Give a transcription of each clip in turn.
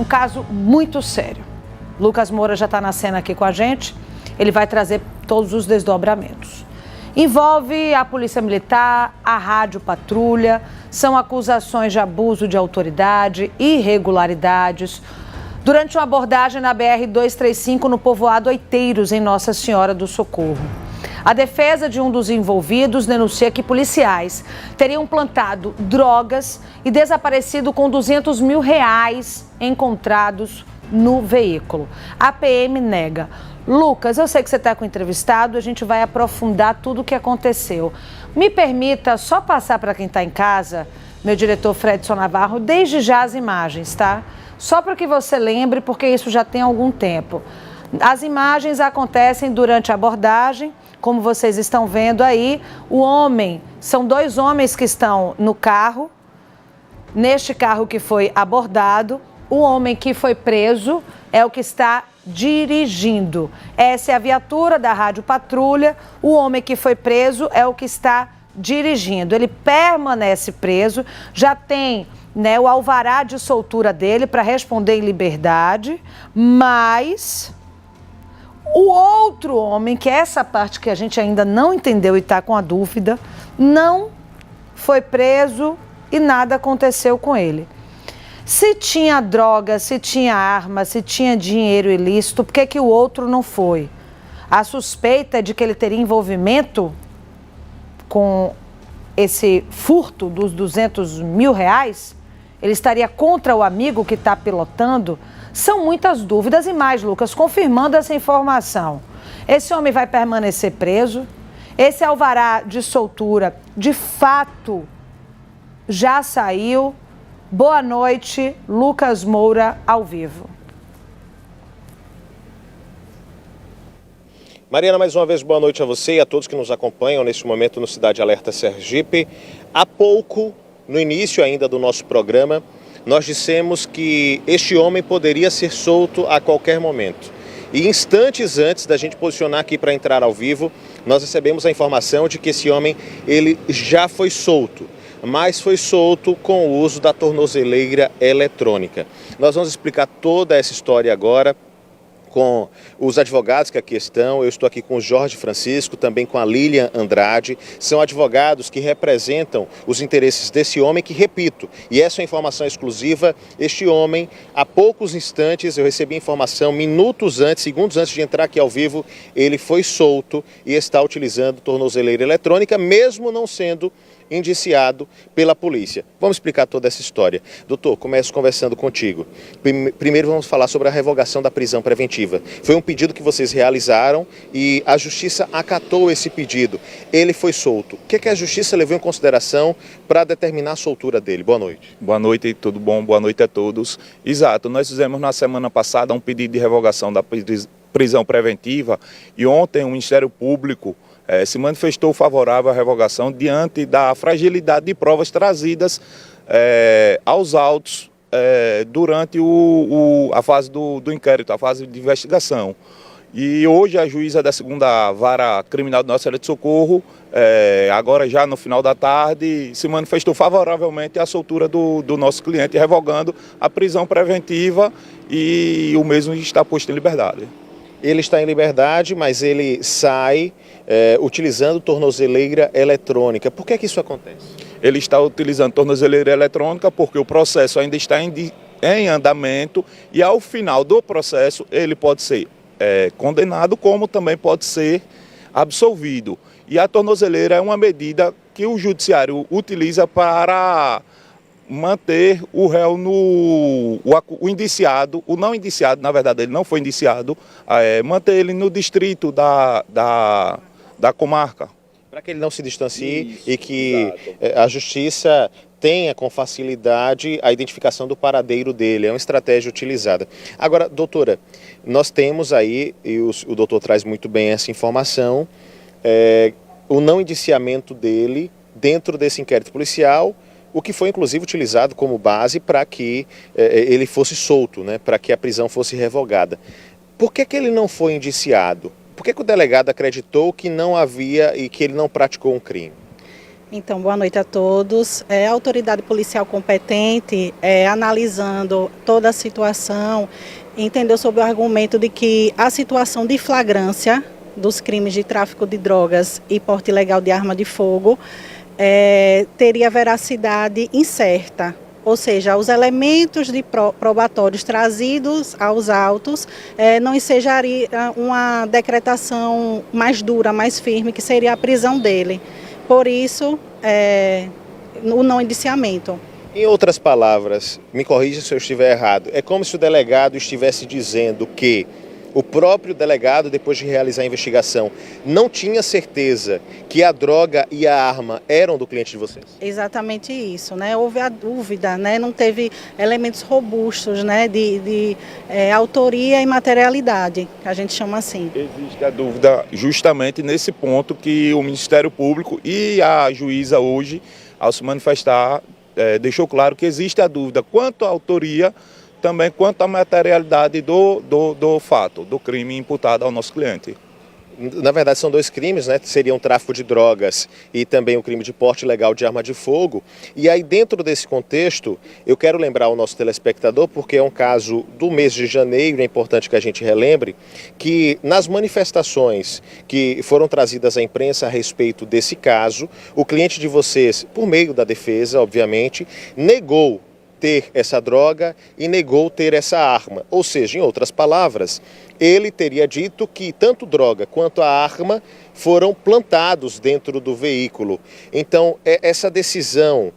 um caso muito sério. Lucas Moura já está na cena aqui com a gente, ele vai trazer todos os desdobramentos. Envolve a Polícia Militar, a Rádio Patrulha, são acusações de abuso de autoridade, irregularidades. Durante uma abordagem na BR-235 no povoado Oiteiros, em Nossa Senhora do Socorro. A defesa de um dos envolvidos denuncia que policiais teriam plantado drogas e desaparecido com R$200 mil encontrados no veículo. A PM nega. Lucas, eu sei que você está com o entrevistado, a gente vai aprofundar tudo o que aconteceu. Me permita só passar para quem está em casa, meu diretor Fredson Navarro, desde já as imagens, tá? Só para que você lembre, porque isso já tem algum tempo. As imagens acontecem durante a abordagem, como vocês estão vendo aí. São dois homens que estão no carro, neste carro que foi abordado. O homem que foi preso é o que está dirigindo. Essa é a viatura da Rádio Patrulha. O homem que foi preso é o que está dirigindo. Ele permanece preso, já tem, o alvará de soltura dele para responder em liberdade, mas o outro homem, que é essa parte que a gente ainda não entendeu e está com a dúvida, não foi preso e nada aconteceu com ele. Se tinha droga, se tinha arma, se tinha dinheiro ilícito, por que o outro não foi? A suspeita é de que ele teria envolvimento com esse furto dos R$200 mil? Ele estaria contra o amigo que está pilotando? São muitas dúvidas e mais, Lucas, confirmando essa informação. Esse homem vai permanecer preso? Esse alvará de soltura, de fato, já saiu? Boa noite, Lucas Moura, ao vivo. Mariana, mais uma vez, boa noite a você e a todos que nos acompanham neste momento no Cidade Alerta Sergipe. Há pouco, no início ainda do nosso programa, nós dissemos que este homem poderia ser solto a qualquer momento. E instantes antes da gente posicionar aqui para entrar ao vivo, nós recebemos a informação de que esse homem ele já foi solto, mas foi solto com o uso da tornozeleira eletrônica. Nós vamos explicar toda essa história agora com os advogados que aqui estão. Eu estou aqui com o Jorge Francisco, também com a Lilian Andrade. São advogados que representam os interesses desse homem que, repito, e essa é uma informação exclusiva, este homem, há poucos instantes, eu recebi informação, minutos antes, segundos antes de entrar aqui ao vivo, ele foi solto e está utilizando tornozeleira eletrônica, mesmo não sendo indiciado pela polícia. Vamos explicar toda essa história. Doutor, começo conversando contigo. Primeiro vamos falar sobre a revogação da prisão preventiva. Foi um pedido que vocês realizaram e a Justiça acatou esse pedido. Ele foi solto. O que a Justiça levou em consideração para determinar a soltura dele? Boa noite. Boa noite, tudo bom? Boa noite a todos. Exato, nós fizemos na semana passada um pedido de revogação da prisão preventiva e ontem o Ministério Público se manifestou favorável à revogação diante da fragilidade de provas trazidas aos autos durante a fase do inquérito, a fase de investigação. E hoje a juíza da 2ª Vara Criminal de Nossa Senhora de Socorro, agora já no final da tarde, se manifestou favoravelmente à soltura do nosso cliente, revogando a prisão preventiva e o mesmo está posto em liberdade. Ele está em liberdade, mas ele sai utilizando tornozeleira eletrônica. Por que isso acontece? Ele está utilizando tornozeleira eletrônica porque o processo ainda está em andamento e ao final do processo ele pode ser condenado, como também pode ser absolvido. E a tornozeleira é uma medida que o judiciário utiliza para manter o réu o indiciado, o não indiciado, na verdade ele não foi indiciado, manter ele no distrito da comarca. Para que ele não se distancie. Isso, e que a Justiça tenha com facilidade a identificação do paradeiro dele, é uma estratégia utilizada. Agora, doutora, nós temos aí, e o doutor traz muito bem essa informação, o não indiciamento dele dentro desse inquérito policial, o que foi inclusive utilizado como base para que ele fosse solto, né, para que a prisão fosse revogada. Por que ele não foi indiciado? Por que o delegado acreditou que não havia e que ele não praticou um crime? Então, boa noite a todos. A autoridade policial competente, analisando toda a situação, entendeu sobre o argumento de que a situação de flagrância dos crimes de tráfico de drogas e porte ilegal de arma de fogo teria veracidade incerta. Ou seja, os elementos probatórios trazidos aos autos não ensejaria uma decretação mais dura, mais firme, que seria a prisão dele. Por isso, o não indiciamento. Em outras palavras, me corrija se eu estiver errado, é como se o delegado estivesse dizendo que o próprio delegado, depois de realizar a investigação, não tinha certeza que a droga e a arma eram do cliente de vocês? Exatamente isso, né? Houve a dúvida, né? Não teve elementos robustos, né? de autoria e materialidade, que a gente chama assim. Existe a dúvida justamente nesse ponto que o Ministério Público e a juíza hoje, ao se manifestar, deixou claro que existe a dúvida quanto à autoria, também quanto à materialidade do fato, do crime imputado ao nosso cliente. Na verdade, são dois crimes, né? Seriam o tráfico de drogas e também o crime de porte ilegal de arma de fogo. E aí, dentro desse contexto, eu quero lembrar ao nosso telespectador, porque é um caso do mês de janeiro, é importante que a gente relembre, que nas manifestações que foram trazidas à imprensa a respeito desse caso, o cliente de vocês, por meio da defesa, obviamente, negou ter essa droga e negou ter essa arma. Ou seja, em outras palavras, ele teria dito que tanto droga quanto a arma foram plantados dentro do veículo. Então, essa decisão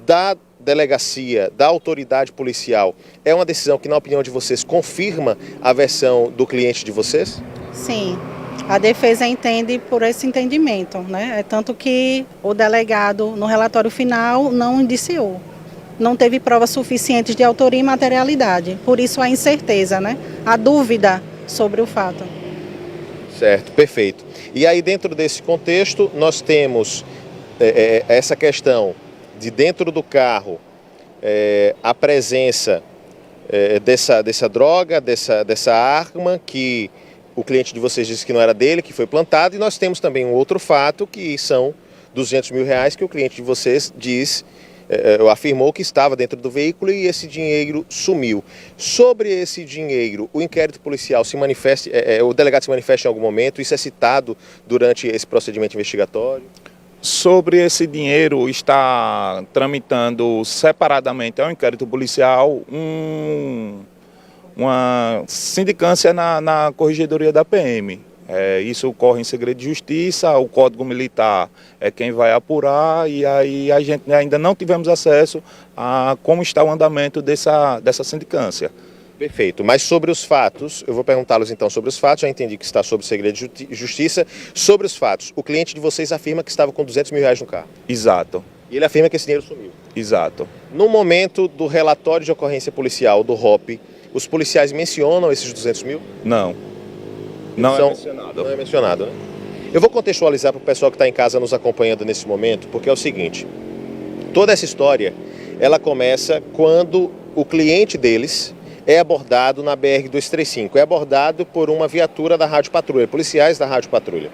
da delegacia, da autoridade policial, é uma decisão que, na opinião de vocês, confirma a versão do cliente de vocês? Sim. A defesa entende por esse entendimento, né? Tanto que o delegado, no relatório final, não indiciou. Não teve provas suficientes de autoria e materialidade. Por isso a incerteza, né? A dúvida sobre o fato. Certo, perfeito. E aí, dentro desse contexto, nós temos essa questão de dentro do carro a presença dessa droga, dessa arma que o cliente de vocês disse que não era dele, que foi plantado. E nós temos também um outro fato, que são R$200 mil que o cliente de vocês afirmou que estava dentro do veículo e esse dinheiro sumiu. Sobre esse dinheiro, o inquérito policial se manifesta, o delegado se manifesta em algum momento, isso é citado durante esse procedimento investigatório? Sobre esse dinheiro, está tramitando separadamente ao inquérito policial uma sindicância na corregedoria da PM. Isso ocorre em segredo de justiça, o Código Militar é quem vai apurar e aí a gente ainda não tivemos acesso a como está o andamento dessa sindicância. Perfeito, mas sobre os fatos, eu vou perguntá-los então sobre os fatos, já entendi que está sob segredo de justiça. Sobre os fatos, o cliente de vocês afirma que estava com R$200 mil no carro. Exato. E ele afirma que esse dinheiro sumiu. Exato. No momento do relatório de ocorrência policial do ROP, os policiais mencionam esses R$200 mil? Não. Não é mencionado. Não é mencionado, né? Eu vou contextualizar para o pessoal que está em casa nos acompanhando nesse momento, porque é o seguinte, toda essa história, ela começa quando o cliente deles é abordado na BR-235, é abordado por uma viatura da Rádio Patrulha, policiais da Rádio Patrulha.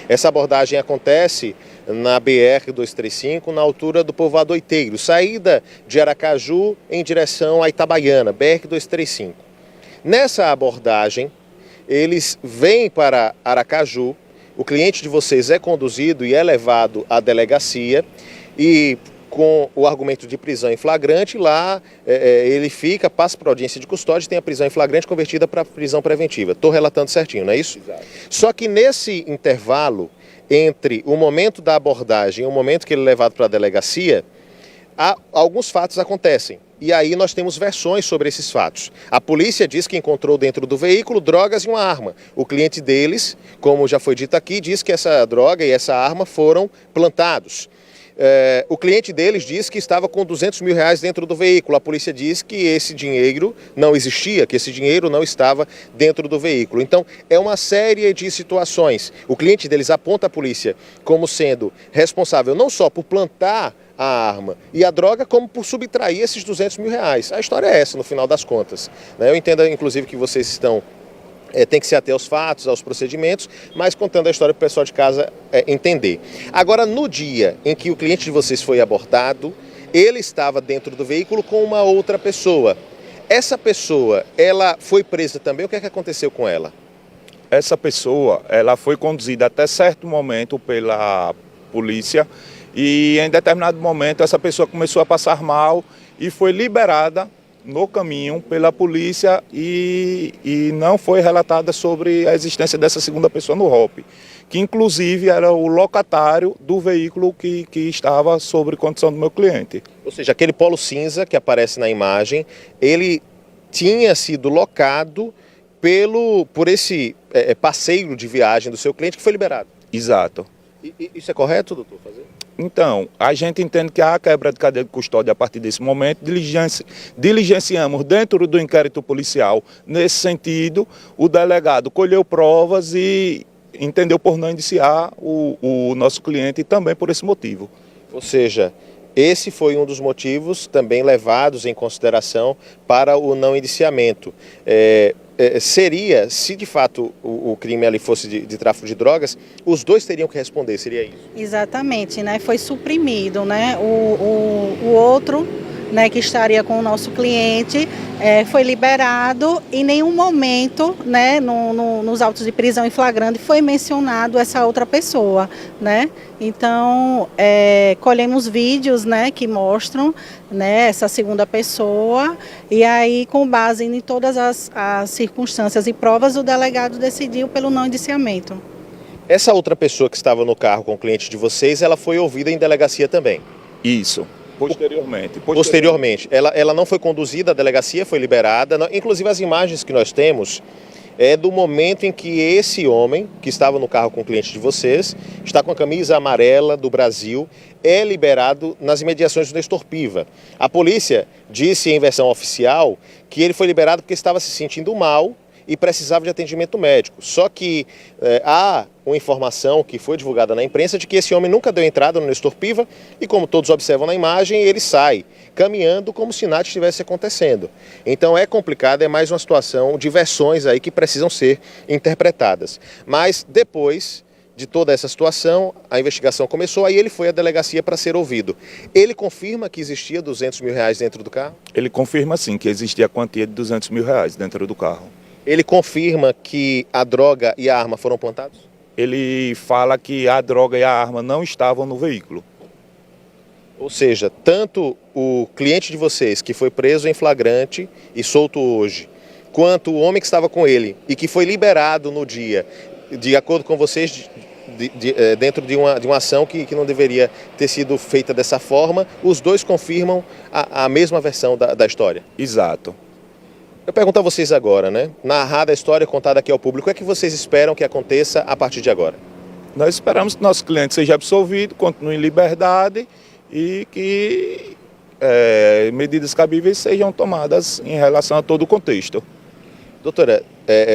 Essa abordagem acontece na BR-235, na altura do povoado Oiteiro, saída de Aracaju em direção a Itabaiana, BR-235. Nessa abordagem, eles vêm para Aracaju, o cliente de vocês é conduzido e é levado à delegacia e com o argumento de prisão em flagrante, lá ele passa para audiência de custódia e tem a prisão em flagrante convertida para prisão preventiva. Estou relatando certinho, não é isso? Exato. Só que nesse intervalo, entre o momento da abordagem e o momento que ele é levado para a delegacia, alguns fatos acontecem. E aí nós temos versões sobre esses fatos. A polícia diz que encontrou dentro do veículo drogas e uma arma. O cliente deles, como já foi dito aqui, diz que essa droga e essa arma foram plantados. O cliente deles diz que estava com R$200 mil dentro do veículo. A polícia diz que esse dinheiro não existia, que esse dinheiro não estava dentro do veículo. Então, é uma série de situações. O cliente deles aponta a polícia como sendo responsável não só por plantar a arma e a droga, como por subtrair esses R$200 mil. A história é essa, no final das contas. Eu entendo, inclusive, que vocês estão tem que se ater aos fatos, aos procedimentos, mas contando a história para o pessoal de casa entender. Agora, no dia em que o cliente de vocês foi abordado, ele estava dentro do veículo com uma outra pessoa. Essa pessoa, ela foi presa também? O que é que aconteceu com ela? Essa pessoa, ela foi conduzida até certo momento pela polícia e em determinado momento essa pessoa começou a passar mal e foi liberada no caminho pela polícia e não foi relatada sobre a existência dessa segunda pessoa no ROP, que inclusive era o locatário do veículo que estava sob condição do meu cliente. Ou seja, aquele Polo cinza que aparece na imagem, ele tinha sido locado por esse parceiro de viagem do seu cliente que foi liberado. Exato. E isso é correto, doutor, fazer? Então, a gente entende que há quebra de cadeia de custódia a partir desse momento. Diligenciamos dentro do inquérito policial nesse sentido. O delegado colheu provas e entendeu por não indiciar o nosso cliente também por esse motivo. Ou seja, esse foi um dos motivos também levados em consideração para o não indiciamento. Seria, se de fato o crime ali fosse de tráfico de drogas, os dois teriam que responder, seria isso? Exatamente, né? Foi suprimido, né? O outro, né, que estaria com o nosso cliente, foi liberado. Em nenhum momento, né, nos autos de prisão em flagrante foi mencionado essa outra pessoa, né? Então, colhemos vídeos, né, que mostram, né, essa segunda pessoa, e aí, com base em todas as circunstâncias e provas, o delegado decidiu pelo não indiciamento. Essa outra pessoa que estava no carro com o cliente de vocês, ela foi ouvida em delegacia também? Isso. Posteriormente. Ela não foi conduzida à delegacia, foi liberada. Inclusive as imagens que nós temos é do momento em que esse homem, que estava no carro com o cliente de vocês, está com a camisa amarela do Brasil, é liberado nas imediações do Nestor Piva. A polícia disse em versão oficial que ele foi liberado porque estava se sentindo mal e precisava de atendimento médico. Só que há uma informação que foi divulgada na imprensa de que esse homem nunca deu entrada no Nestor Piva e, como todos observam na imagem, ele sai caminhando como se nada estivesse acontecendo. Então é complicado, é mais uma situação de versões aí que precisam ser interpretadas. Mas depois de toda essa situação, a investigação começou, aí ele foi à delegacia para ser ouvido. Ele confirma que existia R$200 mil dentro do carro? Ele confirma sim que existia a quantia de R$200 mil dentro do carro. Ele confirma que a droga e a arma foram plantados? Ele fala que a droga e a arma não estavam no veículo. Ou seja, tanto o cliente de vocês, que foi preso em flagrante e solto hoje, quanto o homem que estava com ele e que foi liberado no dia, de acordo com vocês, dentro de uma ação que não deveria ter sido feita dessa forma, os dois confirmam a mesma versão da história? Exato. Eu pergunto a vocês agora, né? Narrada a história, contada aqui ao público, o que é que vocês esperam que aconteça a partir de agora? Nós esperamos que nosso cliente seja absolvido, continue em liberdade e que medidas cabíveis sejam tomadas em relação a todo o contexto. Doutora,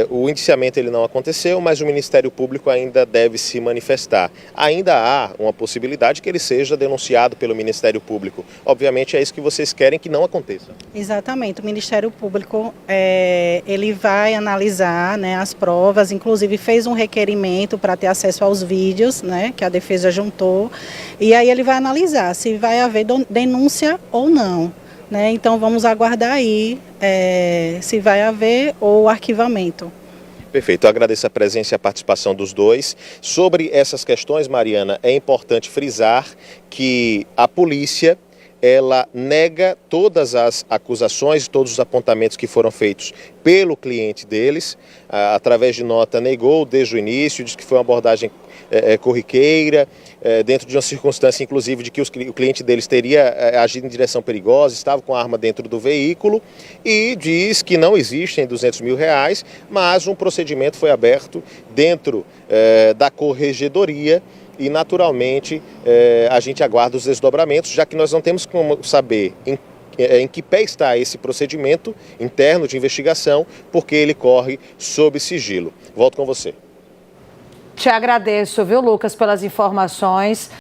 o indiciamento ele não aconteceu, mas o Ministério Público ainda deve se manifestar. Ainda há uma possibilidade que ele seja denunciado pelo Ministério Público. Obviamente é isso que vocês querem que não aconteça. Exatamente. O Ministério Público ele vai analisar, né, as provas, inclusive fez um requerimento para ter acesso aos vídeos, né, que a defesa juntou, e aí ele vai analisar se vai haver denúncia ou não. Né? Então vamos aguardar aí se vai haver ou arquivamento. Perfeito, eu agradeço a presença e a participação dos dois. Sobre essas questões, Mariana, é importante frisar que a polícia ela nega todas as acusações, todos os apontamentos que foram feitos pelo cliente deles, através de nota negou desde o início, diz que foi uma abordagem corriqueira, dentro de uma circunstância inclusive de que o cliente deles teria agido em direção perigosa, estava com a arma dentro do veículo e diz que não existem R$200 mil, mas um procedimento foi aberto dentro da corregedoria. E, naturalmente, a gente aguarda os desdobramentos, já que nós não temos como saber em que pé está esse procedimento interno de investigação, porque ele corre sob sigilo. Volto com você. Te agradeço, viu, Lucas, pelas informações.